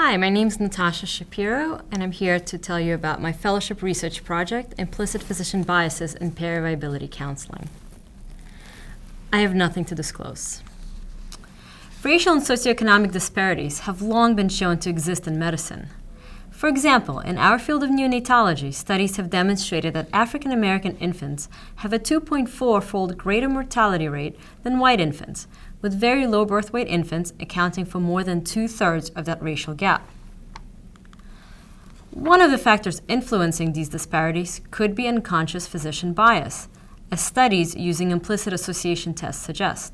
Hi, my name is Natasha Shapiro, and I'm here to tell you about my fellowship research project, Implicit Physician Biases in Periviability Counseling. I have nothing to disclose. Racial and socioeconomic disparities have long been shown to exist in medicine. For example, in our field of neonatology, studies have demonstrated that African American infants have a 2.4-fold greater mortality rate than white infants, with very low birth weight infants accounting for more than 2/3 of that racial gap. One of the factors influencing these disparities could be unconscious physician bias, as studies using implicit association tests suggest.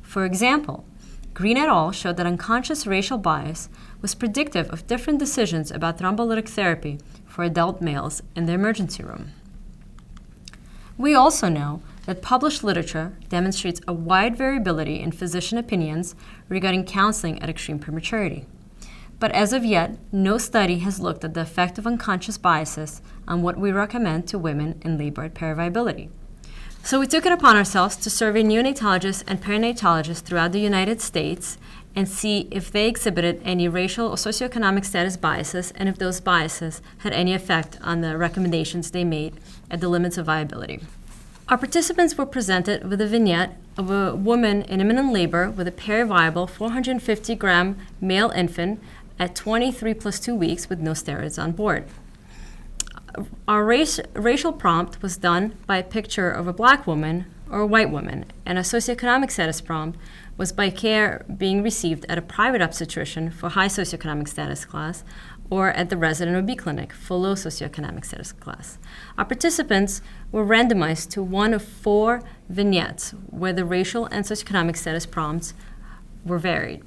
For example, Green et al. Showed that unconscious racial bias was predictive of different decisions about thrombolytic therapy for adult males in the emergency room. We also know that published literature demonstrates a wide variability in physician opinions regarding counseling at extreme prematurity. But as of yet, no study has looked at the effect of unconscious biases on what we recommend to women in labor at periviability. So we took it upon ourselves to survey neonatologists and perinatologists throughout the United States and see if they exhibited any racial or socioeconomic status biases and if those biases had any effect on the recommendations they made at the limits of viability. Our participants were presented with a vignette of a woman in imminent labor with a periviable 450-gram male infant at 23 plus 2 weeks with no steroids on board. Our racial prompt was done by a picture of a black woman or a white woman, and a socioeconomic status prompt was by care being received at a private obstetrician for high socioeconomic status class or at the resident OB clinic for low socioeconomic status class. Our participants were randomized to one of 4 vignettes where the racial and socioeconomic status prompts were varied.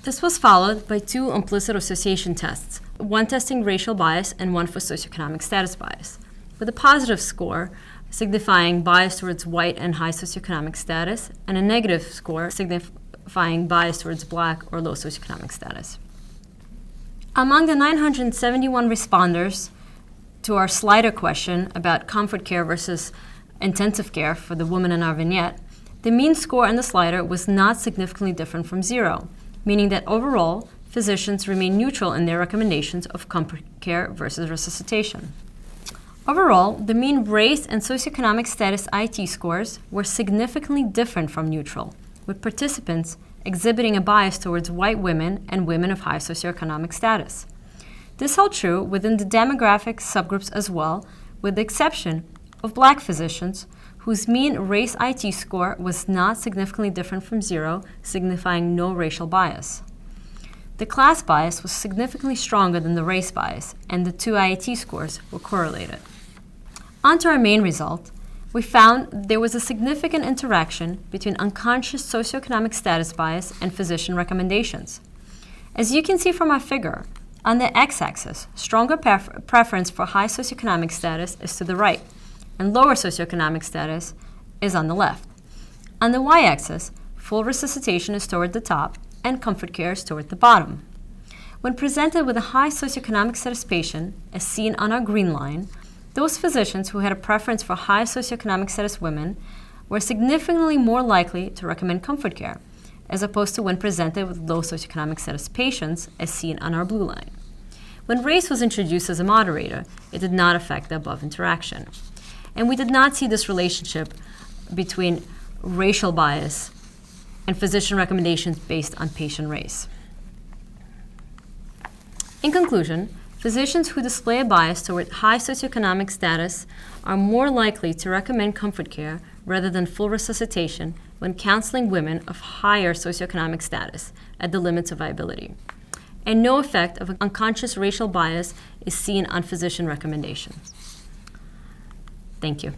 This was followed by 2 implicit association tests, one testing racial bias and one for socioeconomic status bias, with a positive score signifying bias towards white and high socioeconomic status, and a negative score signifying bias towards black or low socioeconomic status. Among the 971 responders to our slider question about comfort care versus intensive care for the woman in our vignette, the mean score in the slider was not significantly different from 0, meaning that overall, physicians remain neutral in their recommendations of comfort care versus resuscitation. Overall, the mean race and socioeconomic status IT scores were significantly different from neutral, with participants exhibiting a bias towards white women and women of high socioeconomic status. This held true within the demographic subgroups as well, with the exception of black physicians, whose mean race IT score was not significantly different from 0, signifying no racial bias. The class bias was significantly stronger than the race bias, and the 2 IIT scores were correlated. On to our main result, we found there was a significant interaction between unconscious socioeconomic status bias and physician recommendations. As you can see from our figure, on the x-axis, stronger preference for high socioeconomic status is to the right, and lower socioeconomic status is on the left. On the y-axis, full resuscitation is toward the top and comfort care is toward the bottom. When presented with a high socioeconomic status patient, as seen on our green line, those physicians who had a preference for high socioeconomic status women were significantly more likely to recommend comfort care, as opposed to when presented with low socioeconomic status patients, as seen on our blue line. When race was introduced as a moderator, it did not affect the above interaction. And we did not see this relationship between racial bias and physician recommendations based on patient race. In conclusion, physicians who display a bias toward high socioeconomic status are more likely to recommend comfort care rather than full resuscitation when counseling women of higher socioeconomic status at the limits of viability. And no effect of unconscious racial bias is seen on physician recommendations. Thank you.